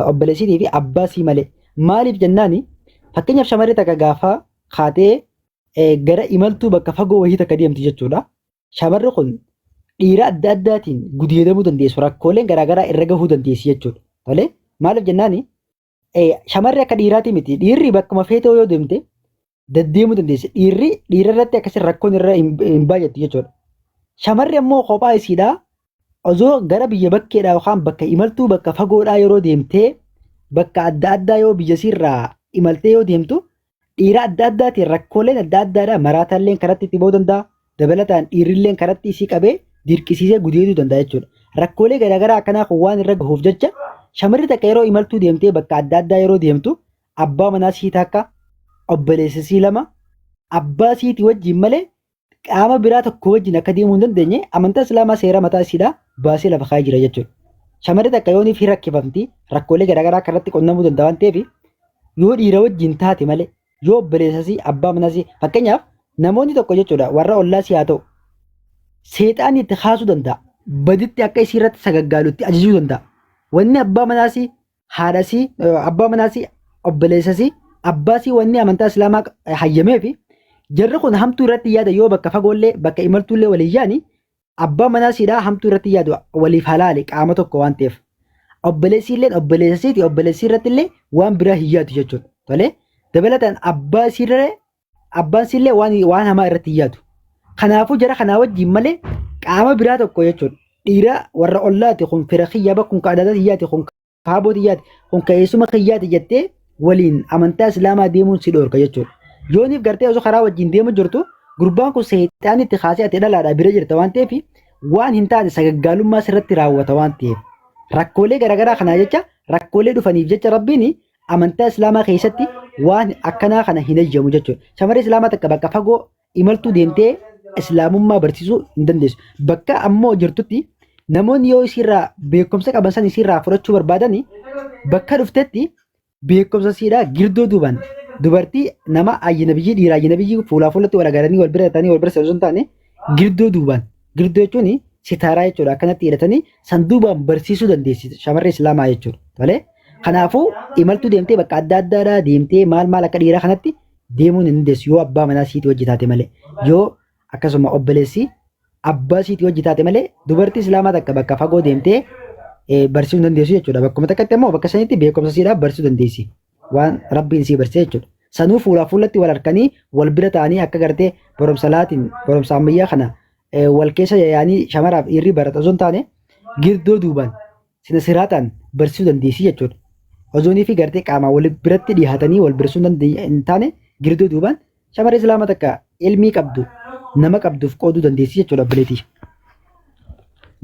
obboleessiitii fi abbaa sii malee. Maaliif jennaani fakkeenyaaf shamarri takka gaafa kaatee gara imaltuu bakka fagoo wayii takka deemti jechuudha. Shamarri kun dhiira adda addaatiin gudeedamuu dandeessu rakkooleen garaagaraa irra gahuu dandeessi jechuudha. Tolee maaliif jennaani shamarri akka dhiiraati miti dhiirri bakkuma feetee yoo deemte deddeemuu dandeessi. Dhiira irratti akkasii rakkoon irra hin baay'attu jechuudha. Shamarri ammoo kophaa isiidhaa osoo gara biyya bakkeedhaa yookaan bakka imaltuu bakka fagoodhaa yeroo deemtee bakka adda addaa yoo biyya isiirraa imaltee yoo deemtu dhiira adda addaatiin rakkooleen adda addaadhaa maraatalleen karatti itti ba'uu danda'a. Dabalataan dhiirrilleen karatti isii qabee dirqisiisee gudeeduu danda'a jechuudha. Rakkoolee garaagaraa akkanaa kun waan irra gahuuf jecha shamarri takka yeroo imaltuu deemtee bakka adda addaa yeroo deemtu abbaa manaa sii takka obboleessa sii lama abbaa siitii wajjin malee qaama biraa tokko wajjin akka deemuu hin dandeenye amantaa islaamaa seera mataa isiidhaa baasee lafa kaa'ee jira jechuudha. Shamarri takka yoo ni fi rakkifamti rakkoolee garaagaraa kanatti qunnamuu danda'a waan ta'eef yoo dhiira wajjin taate malee yoo obboleessasii abbaa manasii fakkeenyaaf namoonni tokko jechuudha warra ollaasii haa ta'u seexaan itti kaasuu danda'a baditti akka isii irratti sagaggaalutti ajajuu danda'a. Wanni abbaa manaasii haadhasii abbaa manaasii obboleessasii abbaasii wanni amantaa islaamaa hayyamee fi jarri kun hamtuu irratti yaada yoo bakka fagoollee bakka imaltuullee waliin yaani abbaa manaasiidhaa hamtuu irratti yaadu waliif halaale qaama tokko waan ta'eef obboleessiilleen obboleessasiiti obboleessii irratti illee waan biraa hin yaadu jechuudha. Tolee dabalataan abbaan siillee waan hamaa irratti hin yaadu. Kanaafuu jara kanaa wajjin malee qaama biraa tokko jechuudha. Dhiira warra ollaati kun fira kiyyaa bakkun kaadata hiyyaati kun kaaboo hiyyaati kun keessuma hiyyaati jettee waliin amantaa islaamaa deemuun si dhoorka jechuudha. Yooniif gartee osoo karaa wajjin deemu jirtu gurbaan kun seexaan itti kaasee ati dhalaadhaa bira jirta waan ta'eef waan hin taane sagaggaalummaa sirratti raawwata waan ta'eef rakkoolee garaagaraa kanaa jecha rakkoolee dhufaniif jecha rabbiin amantaa islaamaa keessatti waan akkanaa kana hin ayyamu jechuudha. Shamarri islaamaa takka bakka fagoo imaltuu deemtee islaamummaa barsiisuu hin dandeessu. Bakka ammoo jirtutti namoonni yoo isiirraa beekumsa qaban san isiirraa fudhachuu barbaadan bakka dhuftetti beekumsa isiidhaa girdoo duuban dubartii nama ayyina biyyii dhiiraa ayyina biyyii fuulaa fuulatti wal agaranii wal bira ta'anii wal bira osoo hin taane girdoo duuban girdoo jechuun sitaaraa jechuudha akkanatti hidhatanii san duubaan barsiisuu dandeessi shamarri islaamaa jechuudha. Tolee kanaafuu imaltuu deemtee bakka adda addaadhaa deemtee maal akka dhiiraa kanatti deemuun hin dandeessu yoo abbaa manaa siitii wajji taate malee yoo akkasuma obboleessi abbaa siitii wajji taate malee dubartii islaamaa takka bakka fagoo deemtee barsiisuu hin dandeessu jechuudha. Bakkuma takkatti immoo bakka sanitti beekumsa siidhaa barsiisuu dandeessi. Waan rabbiin sii barsiise jechuudha. Sanuu fuulaa fuulatti wal harkanii wal bira ta'anii akka gartee barumsa laatiin barumsa ammayyaa kana wal keessa yaa'anii shamaraaf dhiirri barata osoo hin taane girdoo duuban siraataan barsiisuu dandeessi jechuudha. Osoonii fi gartee qaamaa wal biratti dhiyaatanii wal barsiisuu hin taane girdoo duuban shamarri islaamaa takka ilmii qabdu nama qabduuf qooduu dandeessi jechuudha obboleettii.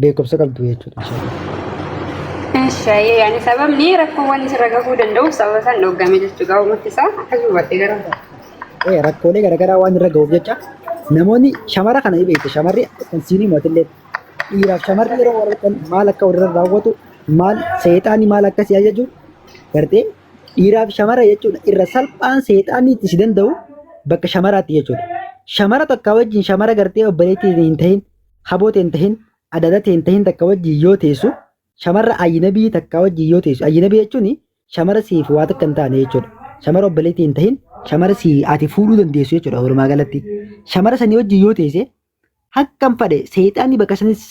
Beekumsa qabdu jechuudha. Yani sababni rakkoowwan isirra gahuu danda'uuf sababa isaan dhoggame jechuudha. Uummatni isaa akkasuma hubattee gara rakkoolee garaagaraa waan irra gahuuf jecha namoonni shamara kana beekte shamarri siinii mootillee dhiiraaf shamarri yeroo warreen maal akka walirra raawwatu maal seexaanii maal akkasii ajaju gartee dhiiraaf shamara jechuudha irra salphaan seexaanii itti si danda'u bakka shamaraatti jechuudha. Shamara takka wajjin shamara gartee obboleettii hin tahin haboote hin tahin adadate hin tahin takka wajjin yoo teessu shamarra ayyinabii takka wajjin yoo teessu ayyinabii jechuun shamara siif waa takka hin taane jechuudha. Shamara obboleettii hin tahin shamara si ati fuudhuu dandeessu jechuudha walumaa galatti. Shamara sanii wajjin yoo teesse hakkam fadhe seexaanni bakka sanis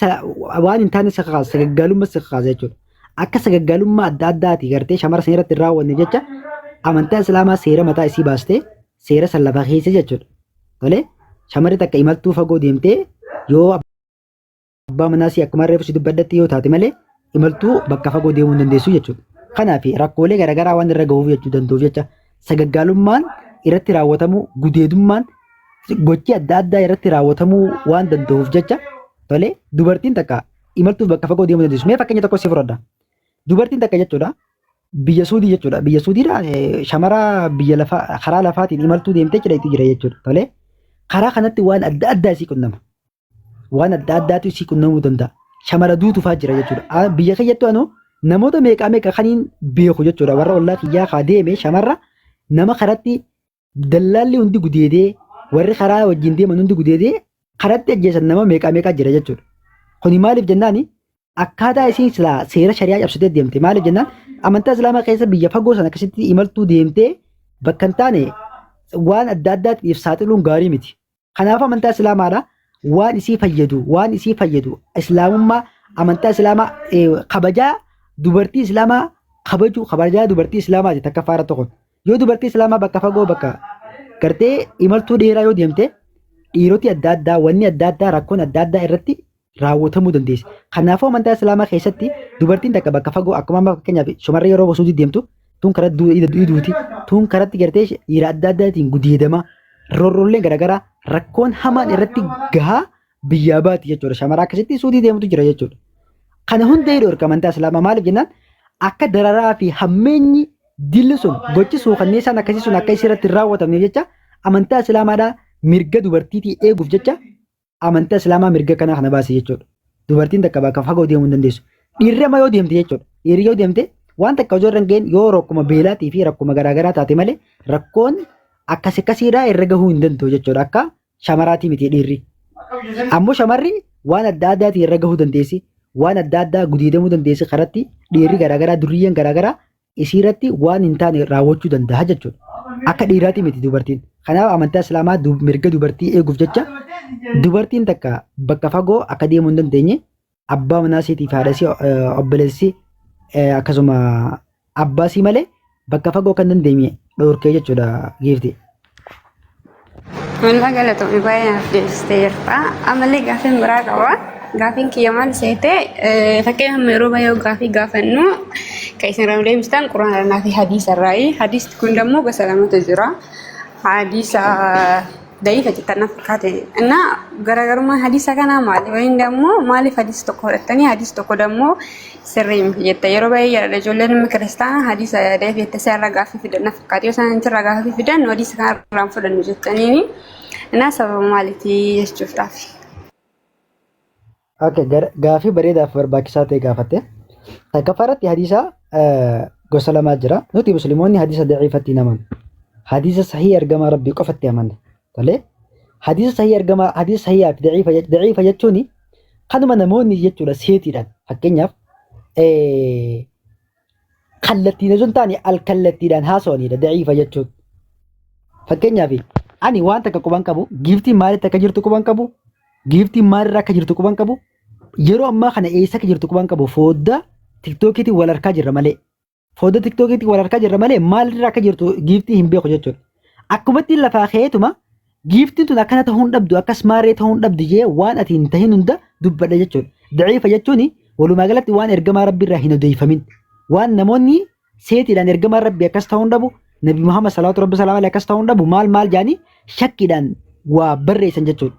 waan hin taane sagaggaalummaa sakaasa jechuudha. Akka sagaggaalummaa adda addaati gartee shamara sanii irratti hin raawwanne jecha amantaa islaamaa seera mataa isii baastee seera san lafa keessa jechuudha. Tolee shamarri takka imaltuu fagoo deemtee yoo abbaa manaasii akkuma reefu si dubbadatti yoo taate malee imaltuu bakka fagoo deemuu hin dandeessu jechuudha. Kanaaf rakkoolee garaagaraa waan irra gahuuf jechuu danda'uuf jecha sagaggaalummaan irratti raawwatamuu gudeedummaan gochi adda addaa irratti raawwatamuu waan danda'uuf jecha tolee dubartiin takka imaltuuf bakka fagoo deemuu dandeessu. Mee fakkeenya tokko si fudhadha. Dubartiin takka jechuudha biyya suudii jechuudha. Biyya suudiidha shamara biyya lafaa karaa lafaatiin imaltuu deemtee cidha jira jechuudha. Tolee karaa kanatti waan adda addaa isii qunnama. Waan adda addaatu isii qunnamuu danda'a. Shamara duutuufaa jira jechuudha. Biyya keeyyattu anu namoota meeqaa meeqa kaniin beeku jechuudha. Warra ollaa kiyyaa kaa deeme shamarra nama karatti dallaalli hundi gudeedee warri karaa wajjin deeman hundi gudeedee karatti ajjeesan nama meeqaa meeqaa jira jechuudha. Kuni maaliif jennaani akkaataa isiin silaa seera shari'aa cabsitee deemte maaliif jennaan amantaa islaamaa keessa biyya fagoo sana akkasitti imaltuu deemtee bakka hin taane waan adda addaatiif saaxiluun gaarii miti. Kanaaf amantaa islaamaadha waan isii fayyadu islaamummaa amantaa islaamaa kabajaa dubartii islaamaa kabajaa dubartii islaamaati takka faara tokko. Yoo dubartii islaamaa bakka fagoo bakka gartee imaltuu dheeraa yoo deemte dhiiroti adda addaa wanni adda addaa rakkoon adda addaa irratti raawwatamuu dandeessi. Kanaafuu amantaa islaamaa keessatti dubartiin takka bakka fagoo akkuma amma fakkeenyaaf shamarree yeroo bosuutti deemtu tun karatti duuti tun karatti gartee dhiira adda addaatiin gudeedama rorrolleen garaagaraa rakkoon hamaan irratti gahaa biyyaa baati jechuudha. Shamaraa akkasitti suutii deemtu jira jechuudha. Kana hunda hidhoo erga amantaa islaamaa maaliif jennaan akka dararaa fi hammeenyi dilli sun gochi suukanneessaan akkasii sun akka isirratti raawwatamne jecha amantaa islaamaadhaa mirga dubartiitii eeguuf jecha amantaa islaamaa mirga kana kana baase jechuudha. Dubartiin takka bakka fagoo deemuu hin dandeessu. Dhiirri amma yoo deemte jechuudha. Dhiirri yoo deemte waan takka hojii irra hin geenye yoo rakkuma beelaatii fi rakkuma garaagaraa taate malee rakkoon akkasiidhaa irra gahuu hin danda'u jechuudha. Akka shamaraatii miti dhiirri. Ammoo shamarri waan adda addaatii irra gahuu dandeessi. Waan adda addaa gudeedamuu dandeessi karatti dhiirri garaagaraa duriyyeen garaagaraa isiirratti waan hin taane raawwachuu danda'a jechuudha. Akka dhiiraati miti dubartiin. Kanaaf amantaa islaamaa mirga dubartii eeguuf jecha dubartiin takka bakka fagoo akka deemuu hin dandeenye abbaa manaa isiitiif haadha isii obboleessi akkasuma abbaasii malee bakka fagoo kan dandeenye dhoorkee jechuudha giifti. Walaa galatoomii baay'ee naaf deebistee jirta. Ammallee gaafiin biraa qaba. Gaafiin kiyya maal seete fakkeenyaaf yeroo baay'ee gaafii gaafannu kan isin ramadee mistaan quraanaa fi hadiisa irraayi. Hadiisni kun immoo gosa lamatu jira. Hadiisa da'iifa jettan fakkaate. Innaa garaagarummaan hadiisa kanaa maali? Wayin immoo maaliif hadiisa tokko fudhattanii hadiisa tokko immoo sirrii miti jetta. Yeroo baay'ee yaadda ijoolleen nama kiristaanaa hadiisa da'iifa jettee seerra gaafii fidanna fakkaate. Yoo isaan irraa gaafii fidan hadiisa kanarraan fudhannu jettaniini. Innaa sababa maaliiti jechuudhaaf. Gaafii bareedaaf barbaachisaa ta'e gaafatte. Takkaffaaratti hadiisa gosa lamaa jira. Nuti musliimoonni hadiisa da'iifatti hin amanu. Hadiisa sahii ergamaa rabbii qofatti amanna. Tolee. Hadiisa sahii ergamaa hadiisa sahiyaa fi da'iifa jechuun kanuma namoonni jechuudha seetiidhaan fakkeenyaaf kallattiin osoo hin taane alkallattiidhaan haasa'anidha da'iifa jechuun. Fakkeenyaaf ani waan takka quban qabu giiftiin maalitti akka jirtu quban qabu giiftiin maalirraa akka jirtu quban qabu yeroo ammaa kana eessa akka jirtu quban qabu foddaa tiktookiitiin wal harkaa jirra malee. Foddaa tiktookiitiin wal harkaa jirra malee maalirraa akka jirtu giiftii hin beeku jechuudha. Akkumatti lafaa ka'eetuma giiftiin tun akkana ta'uu hin dhabdu akkas maarree ta'uu hin dhabdu jee waan ati hin tahin hunda dubbadha jechuudha. Da'iifa jechuun walumaa galatti waan ergamaa rabbiirraa hin odeeffamin. Waan namoonni seetiidhaan ergamaa rabbii akkas ta'uu hin dhabu Nabi Muhammad sallallahu alaihi wasallam akkas ta'uu hin dhabu maal jaanii shakkiidhaan waa barreessan jechuudha.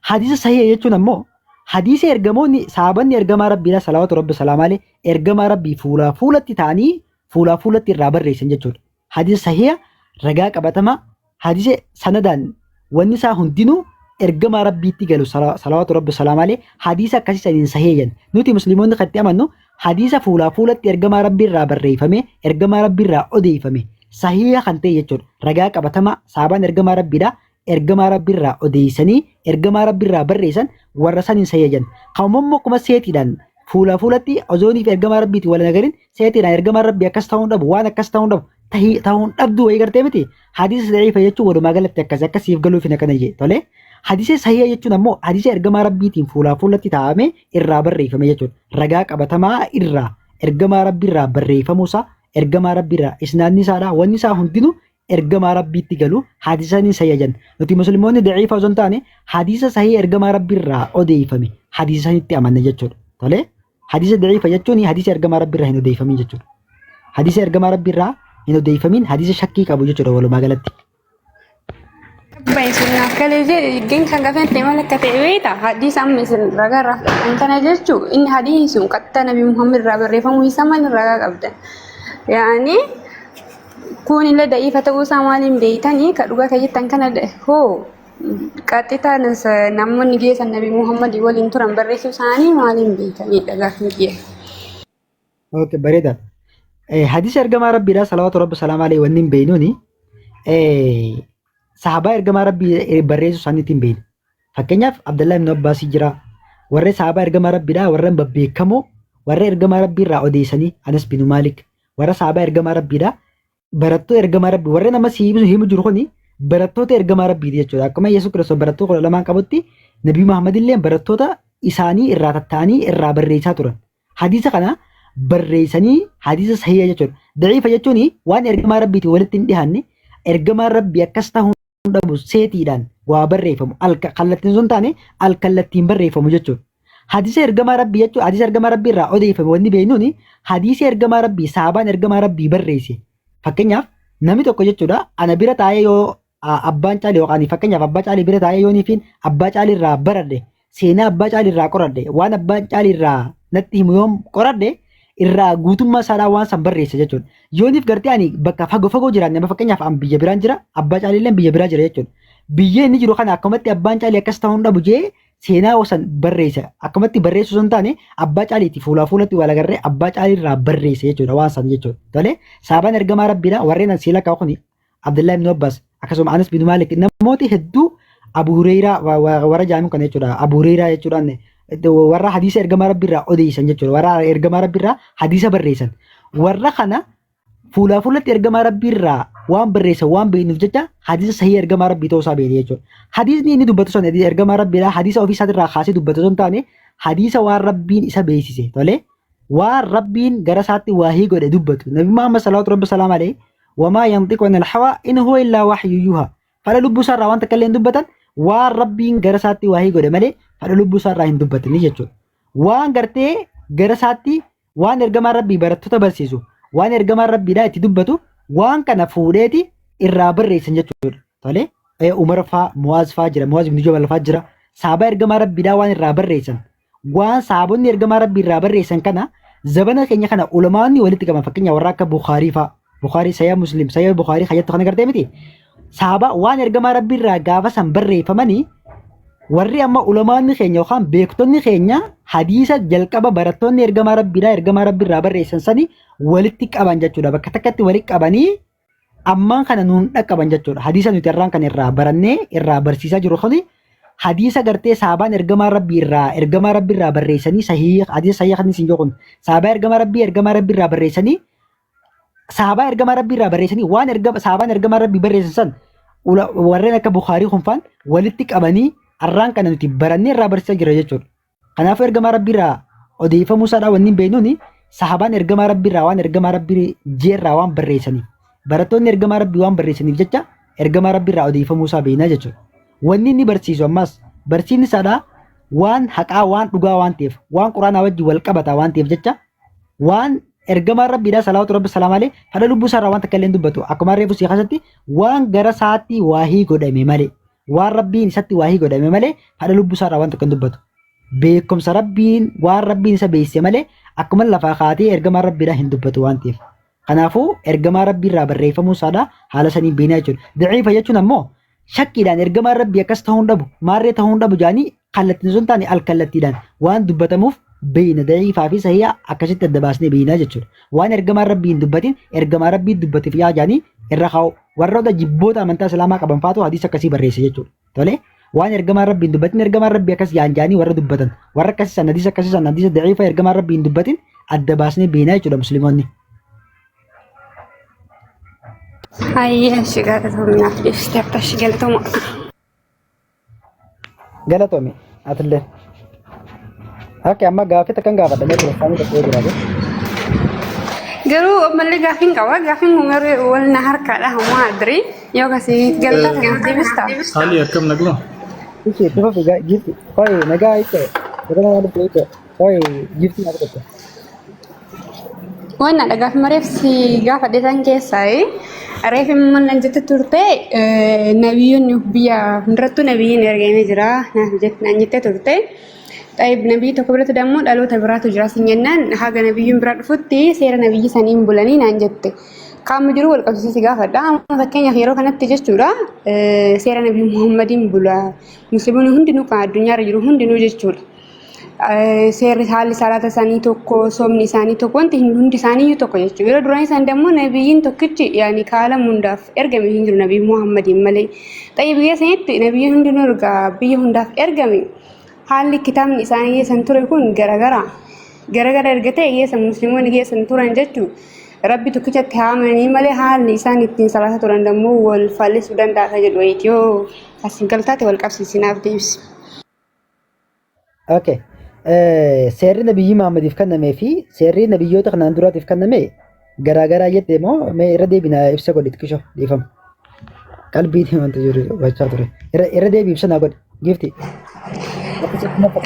Hadiisa sahii jechuun ammoo hadiisa ergamoonni saabanni ergamaa rabbiidha salawaatu rabbi salaamaalee ergamaa rabbii fuulatti ta'anii fuulatti irraa barreessan jechuudha. Hadiisa sahii ragaa qabatamaa hadiisa sanadaan wanni isaa hundinuu ergamaa rabbiitti galu salawaatu rabbi salaamaalee hadiisa akkasii saniin sahii nuti musliimoonni kan itti amannu hadiisa fuulatti ergamaa rabbiirraa barreeffame ergamaa rabbiirraa odeeffame sahii kan ta'e jechuudha. Ragaa qabatamaa saabaan ergamaa rabbiidha. Ergamaa rabbiirraa odeessanii ergamaa rabbiirraa barreessan warra saniin sayyajan. Kaawwammoo akkuma seetiidhaan fuulatti ozoonii fi ergamaa rabbiitti wal nagarin seetiidhaan ergamaa rabbii akkas ta'uu hin dhabu waan akkas ta'uu hin dhabu ta'uu hin dhabdu wayii gartee miti. Hadiisa da'iifa jechuun walumaa galatti akkasiif galuuf hin akkana jee tolee. Hadiisa sahii jechuun ammoo hadiisa ergamaa rabbiitiin fuulatti taa'ame irraa barreeffame jechuudha. Ragaa qabatamaa irraa ergamaa rabbiirraa barreeffamuusaa ergamaa rabbiirraa isnaanni isaadhaa wanni isaa hundinuu ergamaa rabbiitti galu hadiisa ni sayyajan. Nuti musliimoonni da'iifa osoo hin taane hadiisa sahii ergamaa rabbiirraa odeeffame hadiisa sanitti amanna jechuudha. Tolee hadiisa da'iifa jechuun hadiisa ergamaa rabbiirraa hin odeeffamin jechuudha. Hadiisa ergamaa rabbiirraa hin odeeffamin hadiisa shakkii qabu jechuudha walumaa galatti. Baay'inaan kalee gen kan gaafate maal akka ta'e beektaa hadiisa amma isin ragaarraa fudhatan kana jechuun inni hadiisi sun qaxxaa Nabi Muhammad irraa barreeffamuu isaa maal ragaa qabdan. Yaani kun illee da'iifa ta'uu isaa maaliin beektanii ka dhugaa kan jettan kana hoo qaxxitaan namoonni geessan Nabi Muhammad waliin turan barreessuu isaanii maaliin beektanii dhagaafii ji'a. Okay bareeda. Hadiisa ergamaa rabbiidha salawaatu rabbi salaamu alayhi wanni hin beeknuuni sahabaa ergamaa rabbii barreessuu isaaniitti hin beekne. Fakkeenyaaf Abdallah ibn Abbaas jira warra sahabaa ergamaa rabbiidha warra babbeekamoo warra ergamaa rabbii irraa odeessanii Anas bin Maalik warra sahabaa ergamaa rabbiidha barattoota ergamaa rabbii warra nama himu jiru kuni barattoota ergamaa rabbiiti jechuudha. Akkuma Yesuus Kiristoos barattoota 12 qabutti Nabii Muhammad illee barattoota isaanii irraa tatta'anii irraa barreessaa turan. Hadiisa kana barreessanii hadiisa sahiha jechuudha. Daciifa jechuun waan ergamaa rabbiiti walitti hin dhiyaanne ergamaa rabbii akkas ta'uu dhabu seetiidhaan waa barreeffamu kallattiin sun taane kallattiin barreeffamu jechuudha. Hadiisa ergamaa rabbii jechuudha. Hadiisa ergamaa rabbii irraa odeeffame wanni beeknuun hadiisa ergamaa rabbii sahabaan ergamaa rabbii barreesse. Fakkeenyaaf namni tokko jechuudha ana bira taa'ee yoo abbaan caalii yookaan fakkeenyaaf abbaa caalii bira taa'ee yooniifiin abbaa caalii irraa baradhe seenaa abbaa caalii irraa qoradhe waan abbaan caalii irraa natti himu yoom qoradhe irraa guutummaa isaadhaa waan san barreessa jechuudha. Yooniif gartee ani bakka fagoo jiraanne fakkeenyaaf an biyya biraan jira abbaa caalii illee biyya biraa jira jechuudha. Biyya inni jiru kana akkumatti abbaan caalii akkas ta'uu dhabu jee seenaa osan barreessa akkumatti barreessu sun taane abbaa caaliitti fuulatti wal agarree abbaa caalii irraa barreessa jechuudha waan san jechuudha. Tolee sahabaan ergamaa rabbiidha warreen siila kaa'u kuni Abdullahi ibn Abbas akkasuma Anas bin Malik namooti hedduu Abu Hurayraa warra jaamiin kana jechuudha. Abu Hurayraa jechuudhaan warra hadiisa ergamaa rabbiirraa odeessan jechuudha. Warra ergamaa rabbiirraa hadiisa barreessan. Warra kana fuulatti ergamaa rabbiirraa waan barreessan waan beeknuuf jecha hadiisa sahii ergamaa rabbii ta'uu isaa beekne jechuudha. Hadiisni inni dubbatu sun ergamaa rabbiidhaa hadiisa ofii isaatirraa kaasee dubbatu sun taane hadiisa waan rabbiin isa beeksise tolee waan rabbiin gara isaatti waahii godhe dubbatu. Nabi Muhammad sallallahu alaihi wasallam وما ينطق عن الهوى إن هو إلا وحي يوحى فلا لب سر وان تكلم دبتن وان ربين غرساتي وحي غد ملي فلا لب سر هين دبتن نيجو وان غرتي غرساتي وان ارغما ربي برتو تبرسيسو وان ارغما ربي دا تدبتو وان كان فوديتي الرابر ريسن جتو تولي اي عمر فا معاذ فاجر معاذ بن جبل فاجر صحابه ارغما ربي دا وان الرابر ريسن وان صحابون ارغما ربي الرابر ريسن كنا زبنا كنيا كنا علماء ني ولتي كما فكنيا وراك بخاري فا Bukhari saya Muslim saya Bukhari hayattu kana gartee miti sahaba waan ergamaa rabbii irraa gaafa san barreeffamanii warri amma ulamaan keenya yookaan beektonni keenya hadiisa jalqaba barattoonni ergamaa rabbii irraa barreessan sani walitti qaban jechuudha bakka takkatti walitti qabanii ammaan kana nuun dhaqqaban jechuudha hadiisa nuti irraan kan irraa barannee irraa barsiisaa jiru kuni hadiisa gartee sahabaan ergamaa rabbii irraa barreessanii hadiisa sahih kan isin jookun sahabaa ergamaa rabbii irraa barreessanii sahabaa ergamaa rabbii irraa barreessanii waan sahabaan ergamaa rabbii barreessan san warreen akka Bukhaarii kunfaan walitti qabanii arraan kana nuti barannee irraa barsiisaa jira jechuudha. Kanaafuu ergamaa rabbii irraa odeeffamuu isaadhaa wanni beeknuuni sahabaan ergamaa rabbii irraa waan ergamaa rabbii jeerraa waan barreessaniif barattoonni ergamaa rabbii waan barreessaniif jecha ergamaa rabbii irraa odeeffamuu isaa beeknaa jechuudha. Wanni inni barsiisu ammas barsiisni isaadhaa waan haqaa waan dhugaa waan ta'eef waan quraanaa wajjin wal qabataa waan ta'eef jecha waan ergamaa rabbiidhaa salaatu rabbi salaam alee hada lubbuu isaarraa waan takka illee dubbatu akkuma reefu si keessatti waan gara isaatti waahii godhame malee waan rabbiin isatti waahii godhame malee hada lubbuu isaarraa waan takka hin dubbatu beekumsa rabbiin waan rabbiin isa beeksise malee akkuma lafaa kaatee ergamaa rabbiidhaa hin dubbatu waan ta'eef kanaafuu ergamaa rabbiirraa barreeffamuu isaadhaa haala saniin beeknaa jechuudha. Daciifa jechuun ammoo shakkiidhaan ergamaa rabbii akkas ta'uu hin dhabu maarree ta'uu hin dhabu jaanii kallattiin sun taane alkallattiidhaan waan dubbatamuuf beeyna daciifaa fi sahiha akkasitti adda baasnee beeynaa jechuudha. Waan ergamaa rabbii hin dubbatin ergamaa rabbii dubbateef yaa jaanii irra kaa'u warroota jibboota amantaa islaamaa qaban faatu hadiisa akkasii barreesse jechuudha. Tole waan ergamaa rabbii hin dubbatin ergamaa rabbii akkas yaan jaanii warra dubbatan warra akkasii san hadiisa daciifaa ergamaa rabbii hin dubbatin adda baasnee beeynaa jechuudha musliimoonni. Hayya shigalatoomi naaf deebistee akka shigalatooma. Galatoomi atillee. Oke, amma gaafii takkan gaafadhamee ture isaanii tokko jiraate. Garuu ammallee gaafiin qaba. Gaafiin kun garuu wal na harkaadha hamma adrii yoo kasii galata kan deebistaa. Haalli akkam naguma? Ishi tufa fi gifti. Koi nagaa itti. Yeroo nama dhufu itti. Koi gifti na dhufu. Waan na gaafi mareef si gaafadhe san keessaa reefi mana jette turte nabiyyoonni biyya hundarrattuu nabiyyiin ergamee jira naan jettee turte. طيب نبي تقبلت دمو دالو تبرات جراسين ينن حاجة نبي براد فوتي سير نبي سنين بولانين انجت قام جرو القصص سيغا فدا فكان يخيرو كانت تجسورا سير نبي محمد بولا مسلمون هندنو كا الدنيا رجلو هندنو جسور سير حال صلاة ثاني توكو صوم ثاني توكو انت هندي ثاني توكو جسور دراني سان دمو نبيين توكتي يعني كالا منداف ارغمي هندو نبي محمد ملي طيب يا سيد نبي هندنو رغا بي هنداف ارغمي haalli kitaabni isaanii san ture kun garagara garagara ergatee geessan musliimoonni geessan turan jechuudha. Rabbi tokkichatti haamanii malee haalli isaan ittiin salaata turan dammoo wal fallisuu danda'a jedhu yoo asin galtaate wal qabsiisinaaf deebisi. Okay. Seerri nabiyyi Muhammadiif kennamee fi seerri nabiyyoota kanaan duraatiif kenname garaagaraa jettee moo mee irra deebinaa ibsa godhe xiqqisho dhiifama. Qalbiitiin wanta jiru gochaa ture. Irra deebii ibsa naa godhe gifti.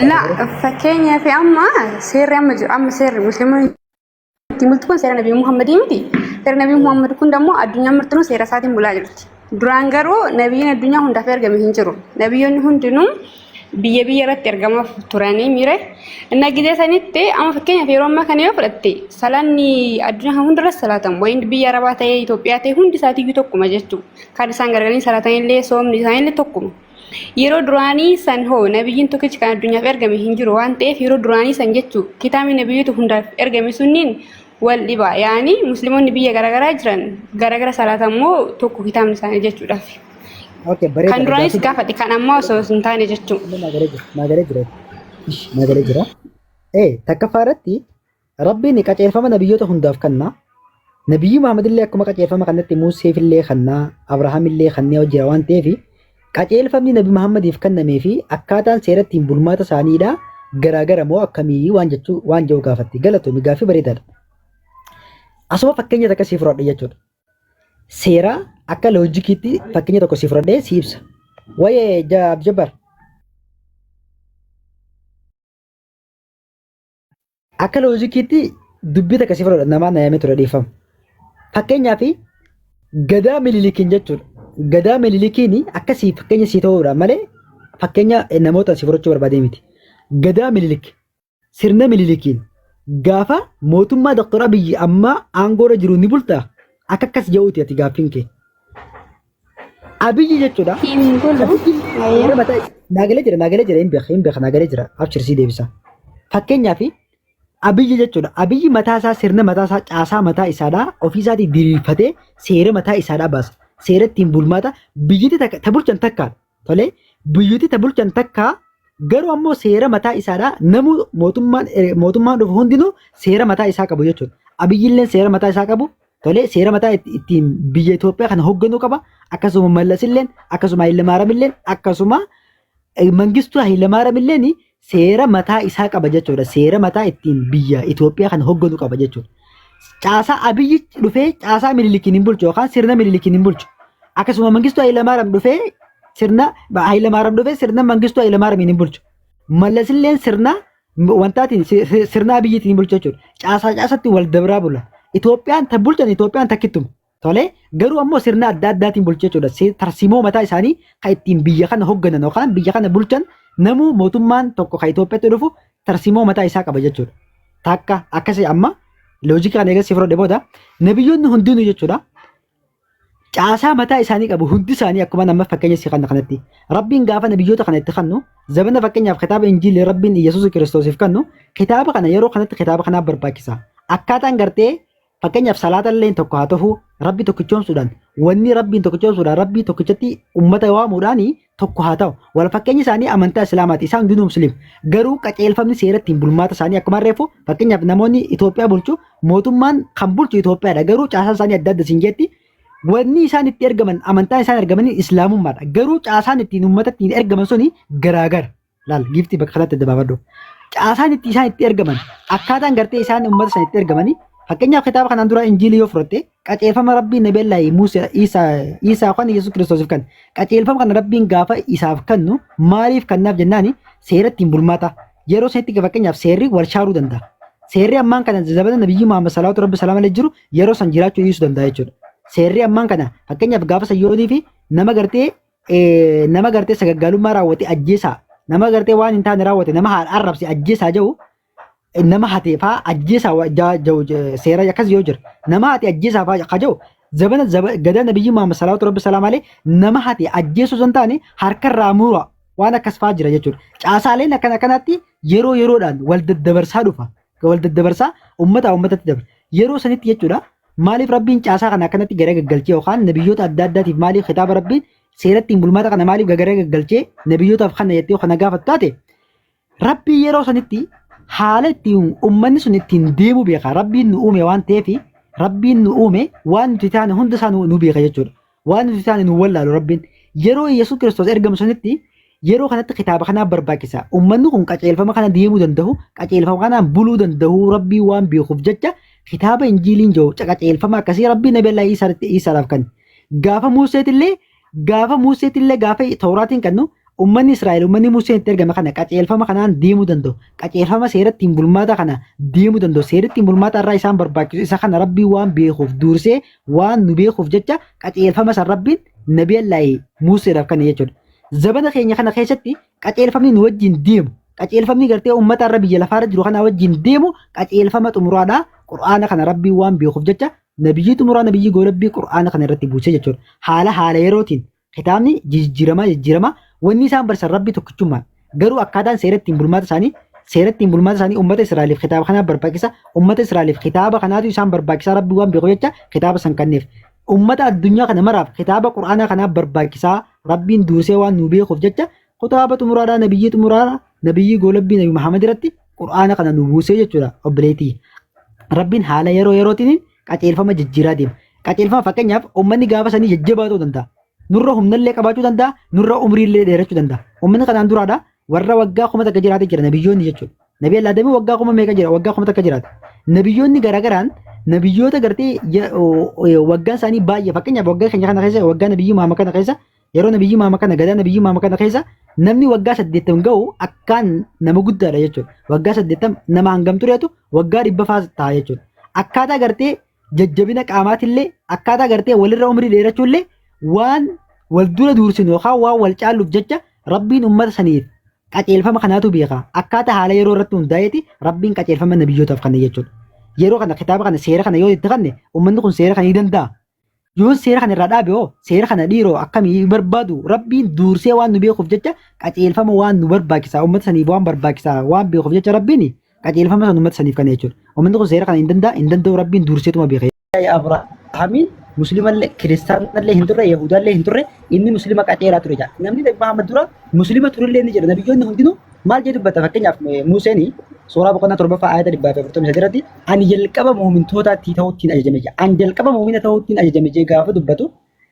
La fakkeenyaaf amma seerri amma jiru amma seerri musliimoonni itti mul'atu kun seera nabii Muhammadii miti. Seera nabii Muhammad kun dammoo addunyaa martinuu seera isaatiin bulaa jirti. Duraan garuu nabiyyiin addunyaa hundaaf ergame hin jiru. Nabiyyoonni hundinuu biyya irratti ergamaaf turanii miire. Inni gidee sanitti amma fakkeenyaaf yeroo ammaa kana yoo fudhatte salaanni addunyaa hundarratti salaatamu wayin biyya Arabaa ta'ee Itoophiyaa ta'ee hundi isaatiiyyuu tokkuma jechuudha. Kan isaan gargariin salaatanillee soomni isaanillee tokkuma. Yeroo duraanii san hoo nabiyyiin tokkichi kan addunyaaf ergame hin jiru waan ta'eef yeroo duraanii san jechuudha. Kitaabni nabiyyoota hundaaf ergame sunniin wal dhibaa yaani musliimoonni biyya garaagaraa jiran garaagara salaatammoo tokko kitaabni isaanii jechuudhaaf. Kan duraanis gaafate kan ammaa osoo hin taane jechuudha. Nagalee jira. Takkaffaa irratti rabbiin qajeelfama nabiyyoota hundaaf kenna. Nabiyyi Muhammadillee akkuma qajeelfama kanatti Muuseefillee kenna, Abrahaamillee kennee jira waan ta'eef qajeelfamni nabi Muhammadiif kennamee fi akkaataan seera ittiin bulmaata isaaniidha garaagara moo akkamii waan jedhu gaafatti. Galatoomii gaaffii bareedaadha. Asuma fakkeenya takka siif fudhadhe jechuudha. Seera akka loojikiitti fakkeenya tokko siif fudhadhee si ibsa. Wayee Jabbar. Akka loojikiitti dubbii takka siif fudhadhe namaa naayamee ture dhiifama. Fakkeenyaaf gadaa mililikiin jechuudha. Gadaa mililikiin akkasii fakkeenya sii ta'uudha malee fakkeenya namoota si fudhachuu barbaadee miti. Gadaa mililik sirna mililikiin gaafa mootummaa Dr. Abiyyi amma aangoorra jiru ni bultaa akka akkas jedhuuti ati gaaffiin kee. Abiyyi jechuudha. Naagalee jira hin beeka naagalee jira abshirsii deebisa. Fakkeenyaaf Abiyyi jechuudha. Abiyyi mataa isaa sirna mataa isaa caasaa mataa isaadhaa ofiisaatii diriirfatee seera mataa isaadhaa baasa. Seera ittiin bulmaata biyyatti ta bulchan takkaa tolee biyyatti ta bulchan takkaa garuu ammoo seera mataa isaadhaa namu mootummaan dhufu hundinuu seera mataa isaa qabu jechuudha. Abiyyilleen seera mataa isaa qabu tolee seera mataa ittiin biyya Itoophiyaa kana hoogganuu qaba. Akkasuma Mallasilleen akkasuma Hayilamaariyaamilleen akkasuma Mangistuu Hayilamaariyaamilleen seera mataa isaa qaba jechuudha. Seera mataa ittiin biyya Itoophiyaa kana hoogganuu qaba jechuudha. Caasaa Abiyyi dhufee caasaa Minilikiin hin bulchu yookaan sirna Minilikiin hin bulchu. Akkasuma Mangistuu Hayilamaariyaam dhufee sirna Hayilamaariyaam dhufee sirna Mangistuu Hayilamaariyaamiin hin bulchu. Mallasilleen sirna wantaatiin sirna Abiyyiitiin hin bulchu jechuudha. Caasaatti wal dabraa bula. Itoophiyaan ta bulchan Itoophiyaan takkittuma. Tolee garuu ammoo sirna adda addaatiin bulchu jechuudha. Tarsiimoo mataa isaanii kan ittiin biyya kana hoogganan yookaan biyya kana bulchan namuu mootummaan tokko kan Itoophiyaatti dhufu tarsiimoo mataa isaa qaba jechuudha. Takka akkasii amma loojikii kana eegas fudhadhe booda nabiyyoonni hundinuu jechuudha. Caasaa mataa isaanii qabu hundi isaanii akkuma nama fakkeenya si kanatti. Rabbiin gaafa nabiyyoota kana itti kennu zabana fakkeenyaaf kitaaba Injiilii Rabbiin Yesuus Kiristoosiif kennu kitaaba kana yeroo kanatti kitaaba kanaaf barbaachisa. Akkaataan gartee fakkeenyaaf salaata illee tokko haa ta'u Rabbi tokkichoomsuudhaan wanni Rabbiin tokkichoomsuudhaan Rabbii tokkichatti uummata waamuudhaan tokko haa ta'u wal fakkeenyi isaanii amantaa Islaamaati isaan hundinuu musliim garuu qajeelfamni seera ittiin bulmaata isaanii akkuma reefu fakkeenyaaf namoonni Itoophiyaa bulchu mootummaan kan bulchu Itoophiyaadha garuu caasaan isaanii adda adda sinjeetti wanni isaan itti ergaman amantaan isaan ergamanii Islaamummaadha garuu caasaan ittiin uummata ittiin ergaman suni garaagara laal giftii bakka kanatti dabaafadhu caasaan isaan itti ergaman akkaataan gartee isaan uummata isaan itti ergamanii fakkeenyaaf kitaaba kanaan dura Injiilii yoo fudhatte qajeelfama Rabbiin Nabiyyallaahi Muusaa Isaa kan Yesuus Kiristoosiif kan qajeelfama kana Rabbiin gaafa isaaf kennu maaliif kennaaf jennaani seera ittiin bulmaata yeroo sanitti fakkeenyaaf seerri wal shaaruu danda'a. Seerri ammaan kana zabana Nabiyyi Muhammad salaatu Rabbi salaam alayhi jiru yeroo san jiraachuu dhiisuu danda'a jechuudha. Seerri ammaan kana fakkeenyaaf gaafa sayyoonii fi nama gartee sagaggaalummaa raawwate ajjeesaa nama gartee waan hin taane raawwate nama arrabse ajjeesaa jiru nama hate faa ajjeesaa seera akkas yoo jira nama hate ajjeesaa faa kajau zabana gada Nabiyyi Muhammad salaatu Rabbi salaam alayhi nama hate ajjeesuu san taane harkarraa muura waan akkas faa jira jechuudha. Caasaaleen akkana kanatti yeroo yeroodhaan wal daddabarsaa dhufa wal daddabarsaa uummatatti dabra yeroo sanitti jechuudha. Maaliif Rabbiin caasaa kana akkanatti gara gaggalchee yookaan nabiyyoota adda addaatiif maaliif kitaaba Rabbiin seera ittiin bulmaata kana maaliif gara gaggalchee nabiyyootaaf kana jettee kana gaafattu taate Rabbii yeroo sanitti haala ittiin ummanni sun ittiin deemu beeka. Rabbiin nu uume waan ta'eef Rabbiin nu uume waan nuti taane hunda isaa nu beeka jechuudha. Waan nuti taane nu wallaalu Rabbiin. Yeroo Yesuus Kiristoos ergamu sanitti yeroo kanatti kitaaba kanaaf barbaachisa. Ummanni kun qajeelfama kana deemuu danda'u, qajeelfama kanaan buluu danda'u Rabbii waan beekuuf jecha kitaaba Injiiliin jiru qajeelfama akkasii Rabbii Nabii Allah Isaadhaaf kan. Gaafa Museetillee gaafa Tooraatiin kennu ummanni Israa'el ummanni Museen itti ergame kana qajeelfama kanaan deemuu danda'u. Qajeelfama seerattiin bulmaata kana deemuu danda'u. Seerattiin bulmaata irraa isaan barbaachisu isa kana Rabbii waan beekuuf dursee waan nu beekuuf jecha qajeelfama san Rabbiin Nabii Allah Museedhaaf kan jechuudha. Zabana keenya kana keessatti qajeelfamni nu wajjin deemu. Qajeelfamni gartee uummata irra biyya lafaarra jiru kana wajjin deemu qajeelfama xumuraadha. Qur'aana kana Rabbii waan beekuuf jecha nabiyyi xumuraa nabiyyi goolabbii Qur'aana kana irratti buusee jechuudha. Haala yerootiin kitaabni jijjiirama wanni isaan barsan Rabbii tokkichummaan garuu akkaataan seerattiin bulmaata isaanii uummata Israa'eliif kitaaba kanaaf barbaachisa. Uummata Israa'eliif kitaaba kanaatu isaan barbaachisa Rabbii waan beekuuf jecha kitaaba san kanneef. Uummata addunyaa kana maraaf kitaaba Qur'aana kanaaf barbaachisaa Rabbiin dursee waan nu beekuuf jecha kitaaba xumuraadhaa nabiyyi xumuraadhaa nabiyyi goolabbii Nabii Muhammad irratti Qur'aana kana nu buusee jechuudha obboleetii. Rabbiin haala yerootiin qajeelfama jijjiiraa deema. Qajeelfama fakkeenyaaf uummanni gaafa sanii jajjabaa ta'uu danda'a. Nurra humnallee qabaachuu danda'a, nurra umriillee dheerachuu danda'a. Uummanni kanaan duraadhaa warra waggaa 1000 takka jiraatee jira nabiyyoonni jechuudha. Nabii Allah damee waggaa 1000 meeqa jira? Waggaa 1000 takka jiraata. Nabiyyoonni garagaraan nabiyyoota gartee waggaan isaanii baay'ee fakkeenyaaf waggaa keenya kana keessa waggaa nabiyyi Muhammad kana keessa yeroo nabiyyi Muhammad kana gadaa nabiyyi Muhammad kana keessa namni waggaa 80 ga'u akkaan nama guddaadha jechuudha. Waggaa 80 nama hangam tureetu waggaa 100 fa'aa ta'a jechuudha. Akkaataa gartee jajjabina qaamaatillee akkaataa gartee walirra umrii dheerachuullee waan wal dura dursinu yookaan waan wal caalluuf jecha Rabbiin uummata saniif qajeelfama kanaatu beeka. Akkaataa haala yeroo irratti hundaa'eeti Rabbiin qajeelfama nabiyyootaaf kanne jechuudha. Yeroo kana kitaaba kana seera kana yoo itti kanne uummanni kun seera kana ni danda'a. Yoo seera kana irraa dhaabe seera kana dhiiroo akkamii barbaadu Rabbiin dursee waan nu beekuuf jecha qajeelfama waan nu barbaachisa uummata saniif waan barbaachisa waan beekuuf jecha Rabbiin qajeelfama san uummata saniif kanne jechuudha. Uummanni kun seera kana hin danda'u Rabbiin durseetuma beeka. Abrahaamiin musliimallee kiristaanallee hin turre yahudaallee hin turre inni musliima qajeelaa ture jaa. Namni Muhammad dura musliima turellee ni jira. Nabiyyoonni hundinuu maal jedhu dubbata fakkeenyaaf Museen suuraa boqonnaa 7 ayata 143 irratti ani jalqaba muumintootaatti ta'uuttiin ajajame jaa. Ani jalqaba muumina ta'uuttiin ajajame jee gaafa dubbatu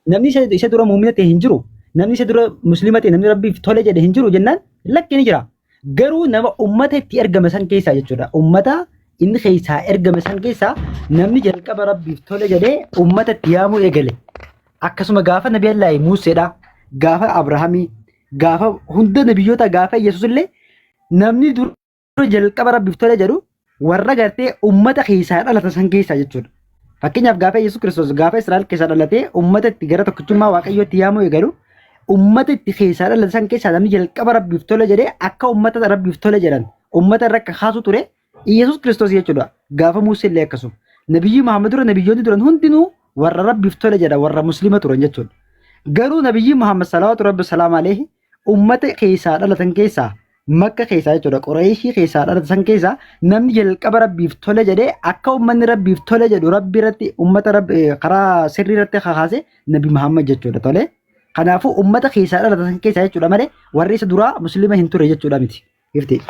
namni isa dura muumina ta'e hin jiru. Namni isa dura musliima ta'e namni Rabbiif tole jedhe hin jiru jennaan lakki ni jira. Garuu nama ummata itti ergame san keessaa jechuudha. Ummata inni keessaa ergame san keessaa namni jalqaba Rabbiif tole jedhee ummata itti yaamuu eegale. Akkasuma gaafa Nabii Allah Museedha, gaafa Abrahaamii, gaafa hunda nabiyyoota gaafa Yesuus illee namni dura jalqaba Rabbiif tole jedhu warra gartee ummata keessaa dhalata san keessaa jechuudha. Fakkeenyaaf gaafa Yesuus Kiristoos gaafa Israa'el keessaa dhalatee ummata itti gara tokkichummaa Waaqayyootti yaamuu eegalu ummata itti keessaa dhalata san keessaa namni jalqaba Rabbiif tole jedhee akka ummata Rabbiif tole jedhan ummata irra akka kaasu ture Yesuus Kiristoos jechuudha. Gaafa Musee illee akkasuma. Nabiyyi Muhammad dura nabiyyoonni duran hundinuu warra Rabbiif tole jedha warra musliima turan jechuudha. Garuu nabiyyi Muhammad salawaatu Rabbi salaam alayhi ummata keessaa dhalatan keessaa Makka keessaa jechuudha. Qurayshii keessaa dhalatan san keessaa namni jalqaba Rabbiif tole jedhee akka ummanni Rabbiif tole jedhu Rabbi irratti ummata Rabbi karaa sirrii irratti kakaase Nabi Muhammad jechuudha tole. Kanaafuu ummata keessaa dhalatan keessaa jechuudha malee warri isa duraa musliima hin ture jechuudha miti. Ifti.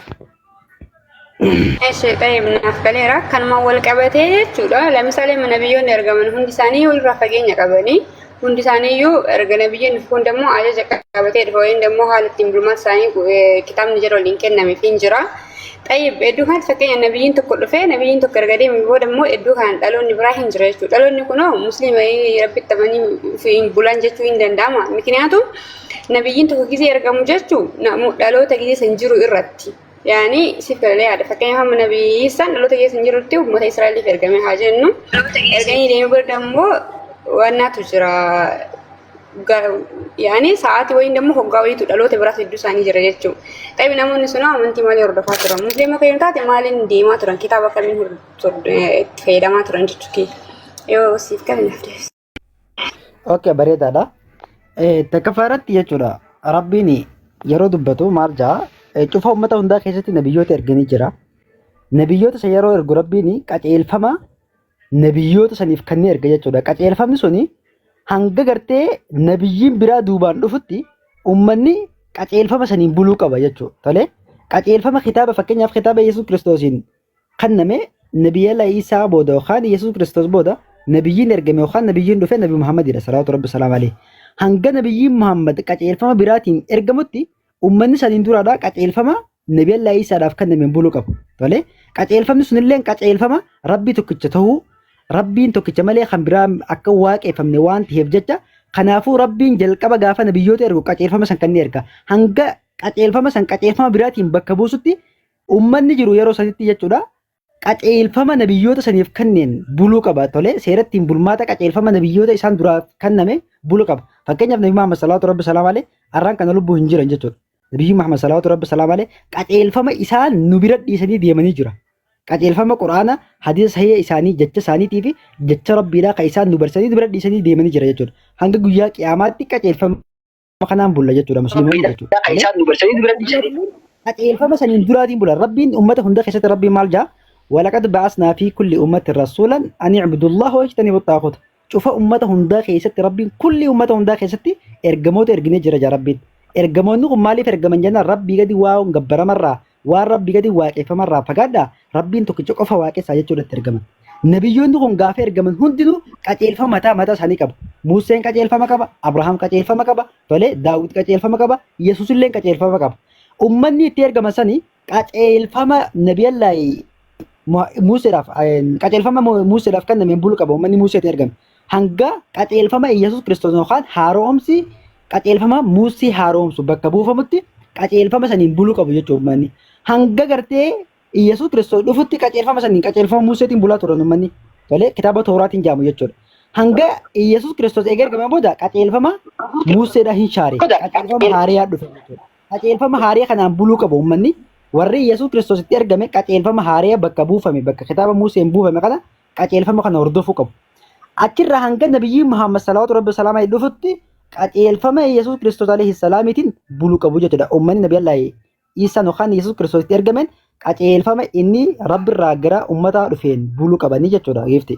Eessi ta'ee naaf galeera kanuma wal qabatee jechuudha. Lammisalee nabiyyoonni ergaman hundi isaanii walirraa fageenya qabanii hundi isaanii iyyuu erga nabiyyoonni kun immoo ajaja qabatee dhufa wayiin immoo haala ittiin bulmaata isaanii kitaabni jara waliin kennameef hin jira. Tayyib iddoo kanatti fakkeenya nabiyyiin tokko dhufee nabiyyiin tokko erga deemee booda immoo iddoo kanaan dhaloonni biraa hin jira jechuudha. Dhaloonni kunoo musliima rabbitti amananii bulan jechuu hin danda'ama. Miknyaatu nabiyyiin tokko gisee ergamu jechuu dhaloota gisee san jiru irratti. Yani sifirlee yaada fakkeenyaaf nabii Isaan dhaloota keessa hin jirutti uummata Israa'eliif ergame haa jennu. Erganii deemee booda immoo wannaatu jira. Yani sa'aatii wayiin immoo hoggaa wayiitu dhaloota biraas hedduu isaanii jira jechuudha. Ta'ibi namoonni sun amantii maalii hordofaa turan? Musliima kan yoo taate maaliin deemaa turan? Kitaaba kamiin itti fayyadamaa turan jechuudha. Yoo siif kan nafdees. Okay, bareedaadha. Takkaffaa irratti jechuudha. Rabbiin yeroo dubbatu maal jaa? Cufa uummata hundaa keessatti nabiyyoota erganii jira. Nabiyyoota san yeroo ergu Rabbiin qajeelfama nabiyyoota saniif kan erga jechuudha. Qajeelfamni suni hanga gartee nabiyyiin biraa duubaan dhufutti uummanni qajeelfama saniin buluu qaba jechuudha. Tole qaceelfama kitaaba fakkeenyaaf kitaaba Yesuus Kiristoosiin kanname nabiyala Isaa booda yookaan Yesuus Kiristoos booda nabiyyiin ergame yookaan nabiyyiin dhufe nabi Muhammadidha salaatu rabbi salaam alayhi. Hanga nabiyyiin Muhammad qaceelfama biraatiin ergamutti ummanni saniin duraadhaa qaceelfama nabiyala Isaadhaaf kannameen buluu qabu. Tole qaceelfamni sunillee qaceelfama rabbii tokkicha ta'uu rabbiin tokkicha malee kan biraa akka waaqeffamne waan ta'eef jecha kanaafuu rabbiin jalqaba gaafa nabiyyoota ergu qaceelfama san kan ni erga. Hanga qaceelfama san qaceelfama biraatiin bakka buusutti ummanni jiru yeroo sanitti jechuudha. Qaceelfama nabiyyoota saniif kanneen buluu qaba. Tole seerattiin bulmaata qaceelfama nabiyyoota isaan duraa kanname buluu qaba. Fakkeenyaaf Nabi Muhammad salaatu rabbi salaam alayhi arraan kana lubbuu hin jiran jechuudha. Nabi Muhammad salaatu rabbi salaam alayhi qaceelfama isaan nu bira dhiisanii deemanii jira. Qaceelfama Quraana hadiisa sahih isaanii jecha isaaniitii fi jecha rabbiidhaa kan isaan nu barsanii nu bira dhiisanii deemanii jira jechuudha. Hanga guyyaa qiyaamaatti qaceelfama kanaan bulla jechuudha musliimoonni jechuudha. Qaceelfama saniin duraatiin bulla rabbiin ummata hunda keessatti rabbiin maal jaa walaqad ba'asnaa fi kulli ummatin rasuulan an i'budu allaha wajtanibu xaaquuta. Cufa ummata hundaa keessatti rabbiin kulli ummata hundaa keessatti ergamoota erginee jira jaa rabbiin. Ergamoonni kun maaliif ergaman jennaan rabbii gadi waan gabbaramarraa waan rabbii gadi waaqeffamarraa fagaadhaa rabbiin tokkicha qofa waaqessaa jechuudhaatti ergaman. Nabiyyoonni kun gaafa ergaman hundinuu qaceelfama mataa isaanii qabu. Museen qaceelfama qaba, Abrahaam qaceelfama qaba, tole Daawit qaceelfama qaba, Yesuus illee qaceelfama qaba. Ummanni itti ergaman sanii qaceelfama nabiyallaahi Museedhaaf qaceelfama Museedhaaf kan nameen bulu qaba ummanni Museetti ergame. Hanga qaceelfama Yesuus Kiristoos yookaan haaromsi qaceelfama Musee haaromsu bakka buufamutti qaceelfama saniin bulu qabu jechuudha ummanni. Hanga gartee Yesuus Kiristoos dhufutti qaceelfama saniin qaceelfama Museetiin bulaa turan ummanni. Tole kitaaba Tooraatiin jaamu jechuudha. Hanga Yesuus Kiristoos eega ergame booda qaceelfama Museedhaa hin shaare. Qaceelfama haariyaa dhufe jechuudha. Qaceelfama haariyaa kanaan buluu qabu ummanni. Warri Yesuus Kiristoositti ergame qaceelfama haariyaa bakka buufame bakka kitaaba Museen buufame kana qaceelfama kana hordofuu qabu. Achirraa hanga nabiyyi Muhammad salaatu rabbi salaama dhufutti qaceelfama Yesuus Kiristoos alayhi salaamiitiin buluu qabu jechuudha. Ummanni nabiyallaahi Isaa yookaan Yesuus Kiristoositti ergamen qaceelfama inni rabbirraa gara ummataa dhufeen buluu qabanii jechuudha geefte.